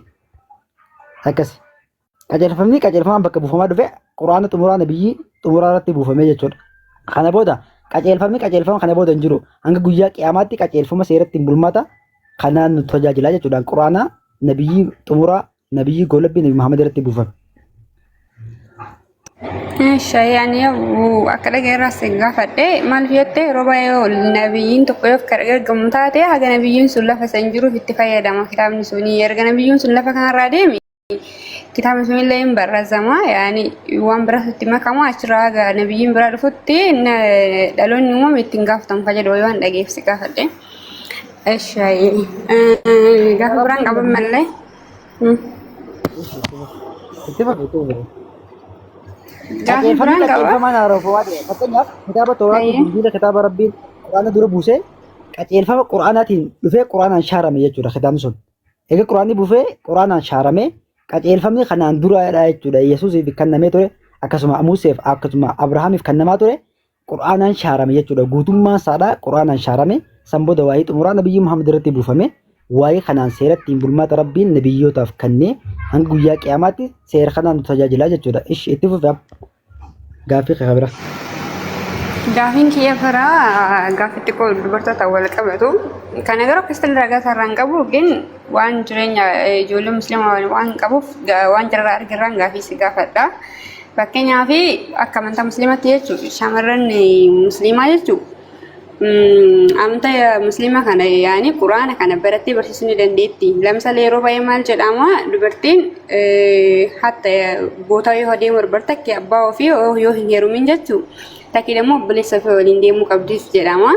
Akkas. Qaceelfamni qaceelfama bakka buufamaa dhufe Quraana xumuraa nabiyyi xumuraa irratti buufame jechuudha. Kana booda qaceelfamni qaceelfama kana booda hin jiru. Hanga guyyaa qiyaamaatti qaceelfama seeratti hin bulmaata kanaan nu tajaajila jechuudha. Quraana nabiyyi xumuraa nabiyyi golabbii nabi Muhammad irratti buufame. Shayaan yoo akka dhageerraa sin gaafadhe maal fiyatte roba yoo nabiyyiin tokko yoo akka ergamu taate haga nabiyyiin sun lafa san jiruuf itti fayyadama kitaabni suni erga nabiyyiin sun lafa kanarraa deemi kitaabni sun illee hin barreeffama yaani waan biraatti makamu achirraa haga nabiyyiin biraa dhufutti dhaloonni uumamu ittiin gaafatamu fayyadamu yoo dhageef si gaafadhe. Gaafa biraan qaban mallee. Qaceelfamni qaceelfamaan haaromfuu waan ta'eef fakkeenyaaf kitaaba Tooraatiin Injiila kitaaba Rabbiin Quraana dura buusee qaceelfama Quraanaatiin dhufee Quraanaan shaarame jechuudha kitaabni sun. Egaa Quraanni buufee Quraanaan shaarame qaceelfamni kanaan duraadha jechuudha. Yesuusiif kennamee ture akkasuma Museef akkasuma Abrahaamiif kennamaa ture Quraanaan shaarame jechuudha. Guutummaan isaadhaa Quraanaan shaarame san booda waa'ee xumuraa nabiyyi Muhammad irratti buufame waa'ee kanaan seerattiin bulmaata Rabbiin nabiyyootaaf kennee hanga guyyaa qiyaamaatti seera kanaan nu tajaajilaa jechuudha. Ishi itti fufe gaaffii kee bira. Gaafiin kiyya faraa gaafitti koo dubartoota wal qabatu. Kana garuu akkasitti ragaa sararaan qabu gin waan jireenya ijoollee musliimaa waan qabuuf waan jirarraa argirraan gaafii si gaafadha. Fakkeenyaaf akka amantaa musliimaatti jechuudha shamarran musliimaa jechuudha. Amantaa musliimaa kana yaani Quraana kana barattee barsiisuu ni dandeetti. Lamsalee yeroo baay'ee maal jedhama dubartiin hatta bootaa yoo deemu barbaadda akka abbaa ofii yoo hin heerumin jechuudha. Takki immoo obboleessa ofii waliin deemuu qabdis jedhama.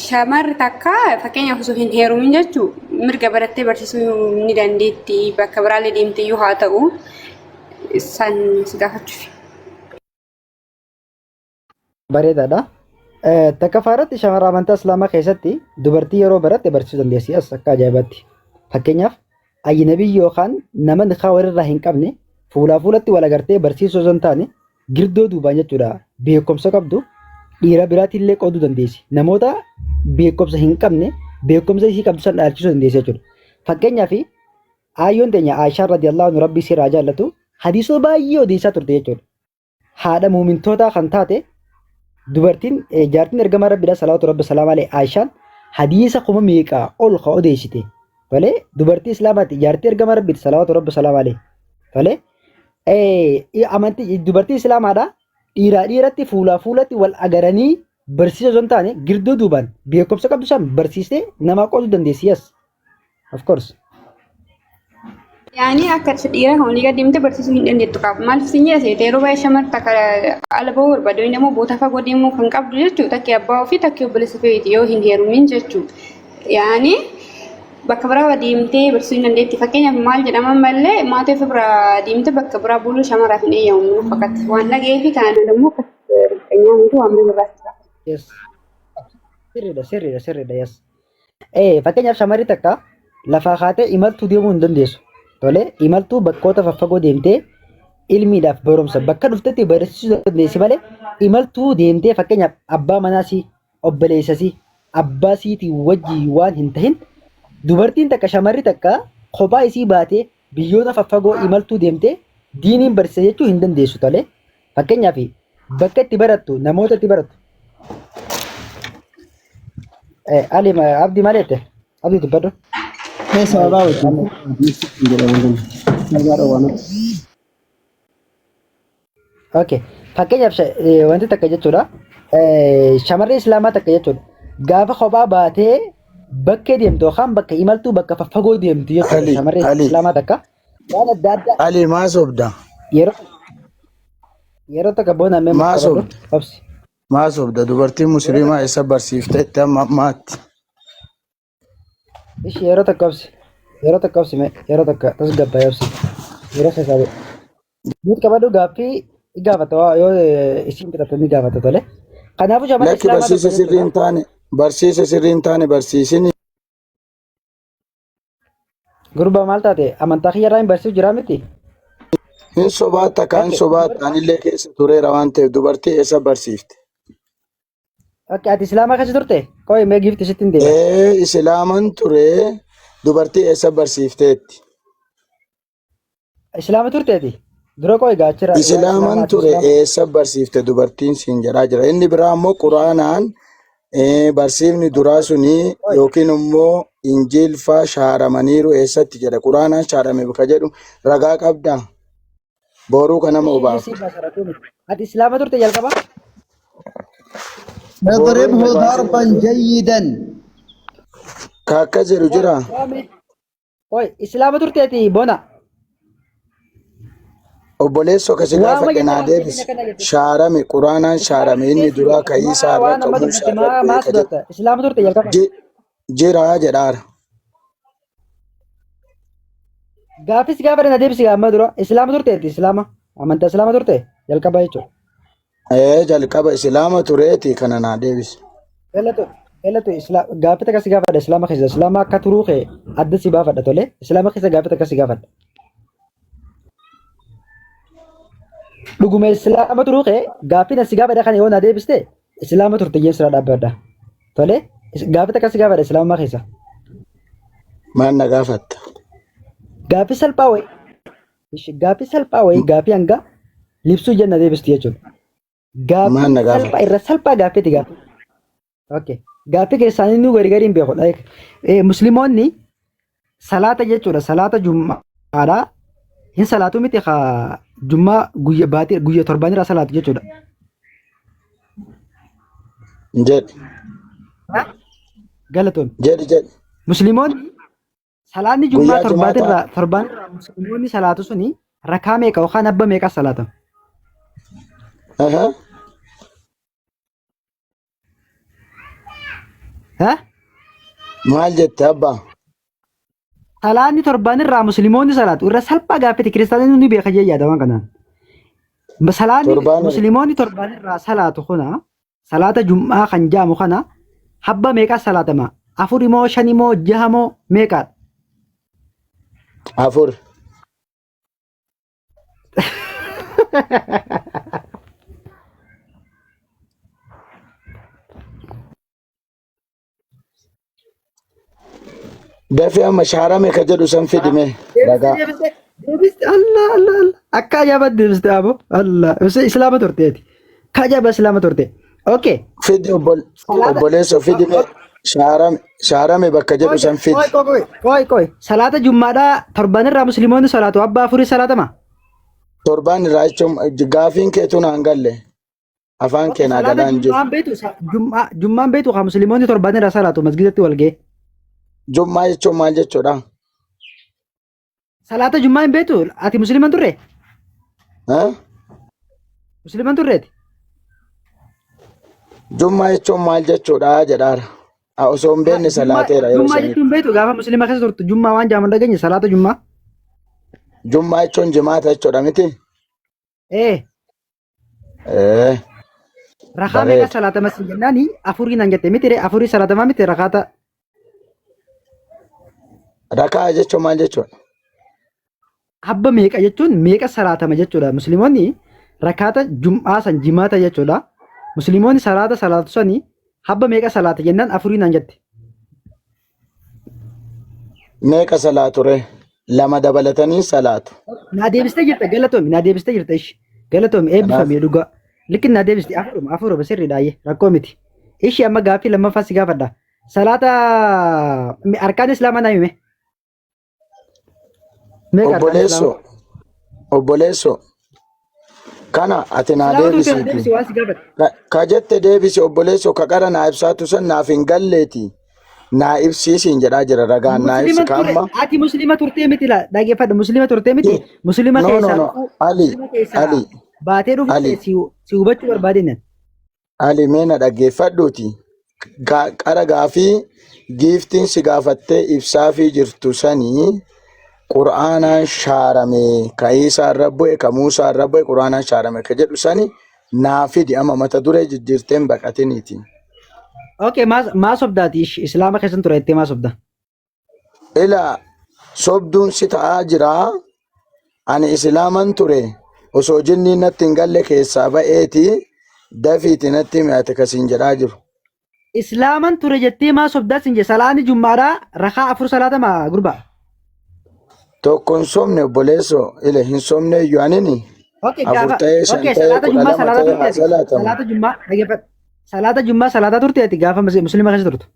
Shamarri takka fakkeenyaaf osoo hin heerumin jechuudha mirga barattee barsiisuu ni dandeetti. Bakka biraallee deemtee yoo haa ta'u san si gaafachuuf. Bareedaadha. Takka faaratti shamarra amantaa Islaamaa keessatti dubartii yeroo baratte barsiisuu dandeessi as akka ajaa'ibaatti. Fakkeenyaaf ajnabii yookaan nama niqaa walirraa hin qabne fuulaa fuulatti wal agartee barsiisuu osoo hin taane girdoo duubaan jechuudha. Beekumsa qabdu dhiira biraatillee qooduu dandeessi. Namoota beekumsa hin qabne beekumsa isii qabdu san dhaalchisuu dandeessi jechuudha. Fakkeenyaaf aayyoon teenya Aishaa radiyallahu anha rabbi sirraa jaallatu hadiisoo baay'ee odeessaa turte jechuudha. Haadha muumintootaa kan taate dubartiin jaartiin ergama rabbiidha salaatu rabbi salaam alee Aishaan hadiisa kuma meeqaa ol ka odeessite tolee dubartii islaamaati jaartii ergama rabbiidha salaatu rabbi salaam alee tolee amantii dubartii islaamaadha dhiiraa dhiiratti fuulaa fuulatti wal agaranii barsiisa osoo hin taane girduu duubaan beekumsa qabdu isaan barsiistee namaa qooduu dandeessi yes of course. Yani akka dhiira kan walii gaddeemte barsiisuu hin dandeettu qaba. Maaliif sin jedhase yeroo baay'ee shamarran takka ala bahuu barbaadu inni immoo boota fagoo deemuu kan qabdu jechuudha. Takkee abbaa ofii takkee obboleessa feeti yoo hin heerumin jechuudha. Yani bakka biraa deemtee barsiisuu hin dandeetti. Fakkeenyaaf maal jedhama malee maatii ofii biraa deemtee bakka biraa buluu shamaraaf hin eeyyamu fakkatti. Waan dhaga'ee fi kana immoo fakkeenyaa miti waan biraatti. Yes. Sirriidha yes. Fakkeenyaaf shamarri takka lafaa kaatee imaltuu deemuu hin dandeessu. Tolee imaltuu bakkoota faffagoo deemtee ilmiidhaaf barumsa bakka dhuftetti barsiisuu dandeessi malee imaltuu deemtee fakkeenyaaf abbaa manaasii obboleessasii abbaa siitii wajjii waan hin tahin dubartiin takka shamarri takka kophaa isii baatee biyyoota faffagoo imaltuu deemtee diiniin barsiisa jechuu hin dandeessu tolee fakkeenyaaf bakka itti barattu namoota itti barattu. Ali abdii maleette abdii dubbadhu. Sababa wajjin Okay. Fakkeenyaaf wanti takka jechuudha. Shamarree islaamaa takka jechuudha. Gaafa kophaa baatee bakka deemtu yookaan bakka imaltuu bakka faffagoo deemtu jechuudha. Shamarree islaamaa takka. Waan adda addaa. Ali maa sobda? Yeroo takka boona mee maa sobda? Maa sobda dubartii musliimaa isa barsiiftee itti amma ammaatti. Ishi yeroo takka obsi yeroo takka tasgabbaa'ee obsi yeroo sasaabe. Nuti qabadhu gaaffii gaafata yoo isin bitatanii gaafata tole. Kanaafuu shamarree islaamaa barsiisa sirrii hin taane barsiisini. Gurbaa maal taate amantaa kiyyarraa hin barsiisu jiraa miti? Hin sobaata kaan sobaata anillee keessa tureera waan ta'eef dubartii eessa barsiifte? Ati islaamaa keessa turte? Qoy mee giifti sitti hin deema. Islaaman ture dubartii eessa barsiifteetti? Islaama turteeti? Dura qoy gaachira. Islaaman ture eessa barsiifte dubartiin siin jedhaa jira. Inni biraa immoo quraanaan barsiifni duraa suni yookiin immoo injiilfaa shaaramaniiru eessatti jedha. Quraanaan shaarame bakka jedhu ragaa qabdaa? Boruu kana nama obaafu. Ati islaama turte jalqaba? اضربه ضربا جيدا كاكا زيرو جرا اوي اسلام ترتيتي بونا obboleessoo kasi gaafa dhanaa deebis shaarame quraanaan shaarame inni duraa kayiisaa irra qabu islaama turte jalqaba jiraa jedhaara. Gaafis gaafa dhanaa deebis gaama dura islaama turteeti islaama amantaa islaama turte jalqaba jechuudha. Jalqaba islaama tureeti kana naa deebis. Elatu gaafata kasi gaafadha islaama keessa islaama akka turuu kee adda si baafadha tole islaama keessa gaafata kasi gaafadha. Dhuguma islaama turuu kee gaafina si gaafadha kana yoo naa deebiste islaama turte jeen sirraa dhaabbadha tole gaafata kasi gaafadha islaama keessa. Maal na gaafatta? Gaafi salphaa wayi gaafi hanga libsuu jenna deebistu jechuudha. Gaafi salphaa irra salphaa gaaffiiti gaafi. Okay. Gaaffii keessaan inni gari hin beekudha. Musliimoonni salaata jechuudha. Salaata jummaadha. Hin salaatu miti jummaa guyya torbaan irraa salaatu jechuudha. Jedh. Galatoon. Jedh. Musliimoonni salaanni jummaa torbaan irraa musliimoonni salaatu suni rakaa meeqa yookaan abba meeqa salaatan? Maal jette abbaa? Salaanni torbaan irraa musliimoonni salaatu irra salphaa gaaffiiti kiristaanonni ni beeka jee yaada waan kanaan. Salaanni musliimoonni torbaan irraa salaatu kuna salaata jum'aa kan jaamu kana habba meeqa salaatama? 4 moo 5 moo 6 moo meeqa? 4. Dafii amma shaarame ka jedhu san fidime ragaa. Allah akka ajaa'iba deebiste abo Allah islaama turteeti ka ajaa'iba islaama turte Okay. Fidi Salaata obboleessoo fidi shaarame bakka jedhu san fidi. Qoy. Salaata Jummaadhaa torbanirraa Musliimoonni salaatu abbaa afurii salaatama. Torbaan irraa jechuun gaafiin keetu naan galle afaan Okay. kee naa Salaata galaan jiru. Jummaan beetu kan Musliimoonni torbanirraa salaatu masgidatti wal ga'e. Jummaa jechuun maal jechuudha? Salaata Jummaa hin beektu ati Musliiman turre? Musliiman turreeti? Jummaa jechuun maal jechuudha jedhaara. Osoo hin beekne salaateera yeroo Jummaa sanii. jechuun beektu gaafa Musliima keessa turtu Jummaa waan jaaman dhageenye salaata Jummaa. Jummaa jechuun jimaata jechuudha miti? Rakaa meeqa salaatama si jennaani afurii nan jette miti afurii salaatamaa miti rakaata. Rakaa jechuun maal jechuudha? Habba meeqa jechuun meeqa salaatama jechuudha. Musliimoonni rakaata Jum'aa san jimaata jechuudha. Musliimoonni salaata salaatu sanii habba meeqa salaata jennaan afurii nan jette. Meeqa salaatu ree? Lama dabalatanii salaatu. Naa deebistee jirta galatoomi naa deebistee jirta ishi galatoomi eebbifamee dhugaa. Likin naa deebiste afuruma sirriidhaayyee rakkoo miti. Ishi amma gaaffii lammaffaa si gaafadha. Salaata arkaan islaamaa naa hime. Obboleessoo kana ati naa deebisiiti. Ka jette deebisi obboleessoo ka qara naa ibsaatu san naaf hin galleeti. Naa ibsiisiin jedhaa jira ragaan naa ibsi kaamma. Ati musliima turtee miti laa dhaggeeffadhu musliima turtee miti musliima keessaa baatee dhufte si hubachuu barbaadinnan. Ali meena dhaggeeffadhuuti. Qara gaafii giiftiin si gaafattee ibsaafii jirtu sanii qura'aanaan shaarame ka Iisaan rabbu'e ka Muusaan rabbu'e qura'aanaan shaarame ka jedhu sani naa fidi amma mata duree jijjiirteen baqatiniiti. Okay, maa sobdaati islaama keessan ture jettee maa sobda? Ilaa sobduun si ta'aa jiraa ani islaaman ture osoo jinni natti hin galle keessaa ba'eeti dafiiti natti mi'ate kasiin jedhaa jiru. Islaaman ture jettee maa sobdaa sin je salaani jummaadhaa rakaa afur salaatama gurbaa. Tokko hin somne obboleessoo ile hin somne iyyuu anini afur ta'ee shan ta'ee kudha lama ta'ee haa salaatamu. Salaata jummaa dhaggeeffadhu. Salaata jummaa salaata turteeti gaafa musliima keessa turtu.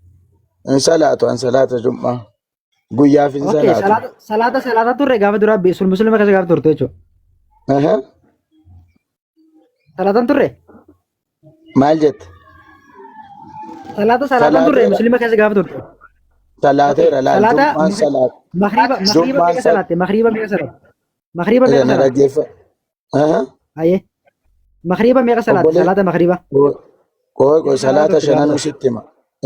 Hin salaatu an salaata jummaa guyyaaf hin salaatu. Salaata turre gaafa duraa musliima keessa gaafa turte jechuudha. Salaatan turre? Maal jette? Salaatan turre musliima keessa gaafa turte. Salaateera laal jummaan salaatu. Maghriba meeqa salaatte? Maghriba meeqa salaatte? Maghriba meeqa salaatte? Ayyee. Maghriba meeqa salaatte? Salaata maghriba. Koy salaata shananuu sitti hima.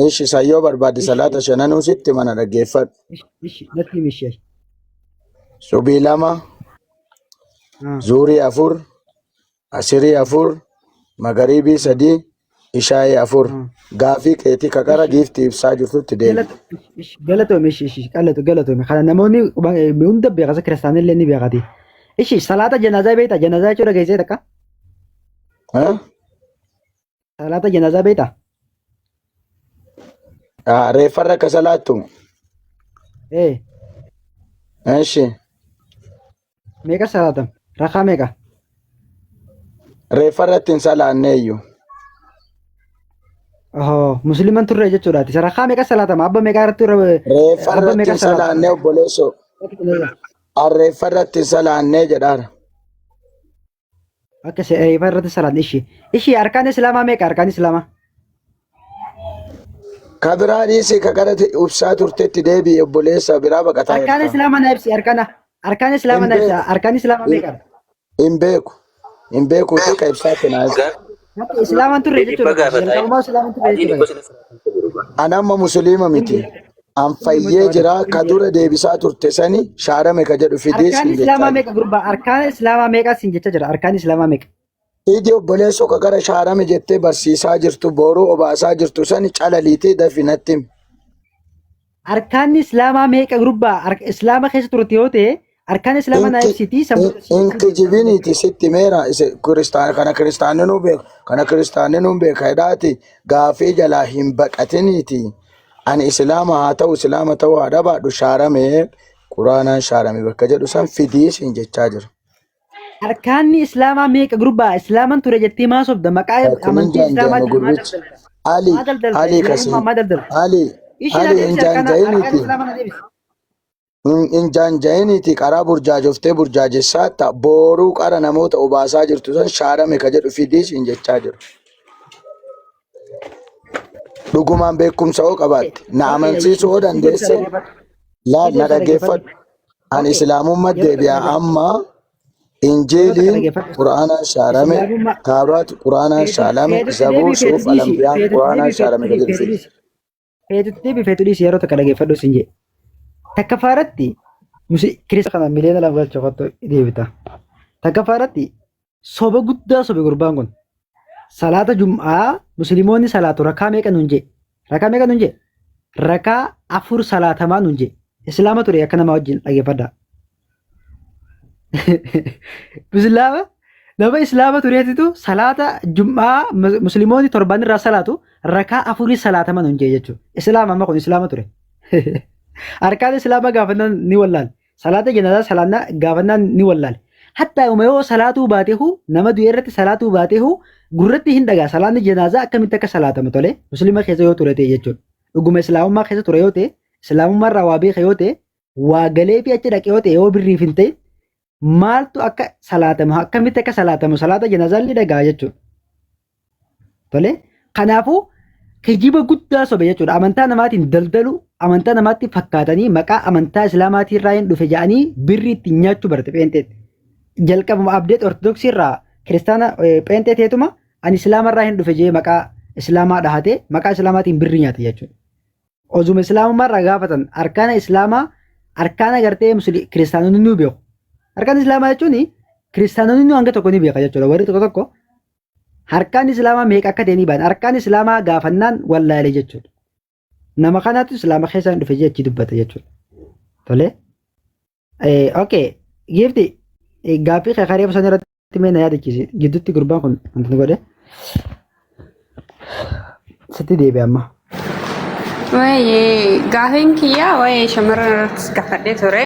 Ishi sayyoo barbaade salaata shananuu sitti hima na dhaggeeffadhu. Natti himishee. Subii lama, zuurii afur, asirii afur, magariibii sadii, ishaayii afur. Gaafii keetii kakara giiftii ibsaa jirtutti deema. Galatoome galatoome. Kana namoonni hunda beekas kiristaanillee ni beekati. Ishi salaata janaazaa beekta janaazaa jechuudha geessee takka. Salaata janaazaa beekta. Reeffarra akka salaattu. Ishi. Meeqa salaatam? Rakaa meeqa? Reeffarratti hin salaanneeyyu. Musliiman turre jechuudhaati. Rakaa meeqa salaatama? Abba meeqa irratti Reeffarratti hin salaannee obboleessoo. Reeffarratti hin salaannee jedhaara. Akka reeffarratti salaanne ishi. Ishi arkaan islaamaa meeqa arkaan islaamaa? Ka biraa dhiisii ka gara ibsaa turtetti deebi'e obboleessa biraa baqataa jirta. Arkaan islaamaa na ibsi arkaan islaamaa na ibsi arkaan islaamaa meeqa? Hin beeku. Hin beeku ka ibsaa kenaa ibsa. Islaamaan turre jechuudha. Anamma musliima miti. An fayyee jira ka dura deebisaa turte sani shaarame ka jedhu fidee Arkaan islaamaa meeqa gurbaa? Arkaan islaamaa meeqa sin jecha jira? Arkaan islaamaa meeqa? Idi obboleessoo ka gara shaarame jettee barsiisaa jirtu booruu obaasaa jirtu sani calaliitee dafinatti. Arkaan islaamaa meeqa gurbaa? Islaama keessa turte yoo ta'e arkaan islaamaa na ibsiti. Inki jibiniiti sitti meera kana kiristaanninuu beeku kana kiristaanninuu beeka hidhaati gaafii jalaa hin baqatiniiti. Ani islaama haa ta'u islaama ta'uu haa dhabaadhu shaaramee quraanaan shaarame bakka jedhu san fidiis hin jechaa jira. arkaanni islaamaa meeqa gurbaa islaaman ture jettee maa sobda maqaa kunin amantii islaamaa jaanjaama gurbichi. Ali maa daldalta Ali kasi maa daldalta Ali ishin Ali adeemsi arkaan injaanjainiti islaamaa na deebisi. injaanjainiti karaa burjaajoftee burjaajessaa booruu qara namoota obaasaa jirtu san shaarame ka jedhu fidiis hin jechaa jiru. Dhugumaan beekumsa oo qabaatte na amansiisuu oo dandeesse laal na dhaggeeffadhu. Ani islaamummaa deebi'aa amma injiiliin quraanaan shaarame taauraat quraanaan shaarame zabuur suuf alambiyaan quraanaan shaarame ka jedhu fidi. Feetutti bifeetuudhis yeroo takka dhaggeeffadhu sin jedhe. Takka faaratti kirista kana miliyoona lama galcha qotto deebita. Takka faaratti soba guddaa sobe gurbaan kun. Salaata Jum'aa Musliimoonni salaatu rakaa meeqa nuun jee? Rakaa meeqa nuun jee? Rakaa 4 salaatamaa nuun jee. Islaama ture akka nama wajjin dhaggeeffadhaa. Nama islaama tureetitu salaata Jum'aa Musliimoonni torban irraa salaatu rakaa 4 salaatamaa nuun jee jechuudha. Islaama amma kun islaama ture. Arkaan islaamaa gaafannaan ni wallaal. Salaata janazaa salaannaa gaafannaan ni wallaal. Hatta yoo salaatuu baateehu nama du'e irratti salaatuu baateehu gurratti hin dhagaa salaanni janazaa akkamitti akka salaatamu tole muslima keessa yoo ture ta'e jechuudha. Dhuguma islaamummaa keessa ture yoo ta'e islaamummaa irraa waa beeka yoo ta'e waa galee fi achi dhaqee yoo ta'e yoo birriif hin ta'e maaltu akka salaatamu akkamitti akka salaatamu salaata janazaa ni dhagaa jechuudha. Tole kanaafuu kijiba guddaa sobe jechuudha. Amantaa namaatiin daldalu amantaa namaatti fakkaatanii maqaa amantaa islaamaatii irraa hin dhufe jedhanii birrii ittiin nyaachuu barte pheenxeetti. Jalqabuma abdeet ortodoksii irraa kiristaana pheenxee teetuma ani islaama irraa hin dhufe jee maqaa islaamaa dhahatee maqaa islaamaatiin birrii nyaate jechuudha. Ozuma islaamummaa irraa gaafatan arkaana islaamaa arkaana gartee kiristaanonni ni beeku. Arkaan islaamaa jechuun kiristaanonni nu hanga tokko ni beeka jechuudha. Warri tokko tokko harkaan islaamaa meeqa akka ta'e ni bahan. Harkaan islaamaa gaafannaan wallaalee jechuudha. Nama kanaatu islaama keessa hin dhufe jee achi dubbata jechuudha. Tole. Okay. Gifti gaaffii kakaree bosona irratti mee na yaadachiisi. Gidduutti gurbaan kun wanti godhe. Sitti deebi'e amma. Waa'ee gaafiin kiyyaa waa'ee shamarran irratti gaafadhee ture.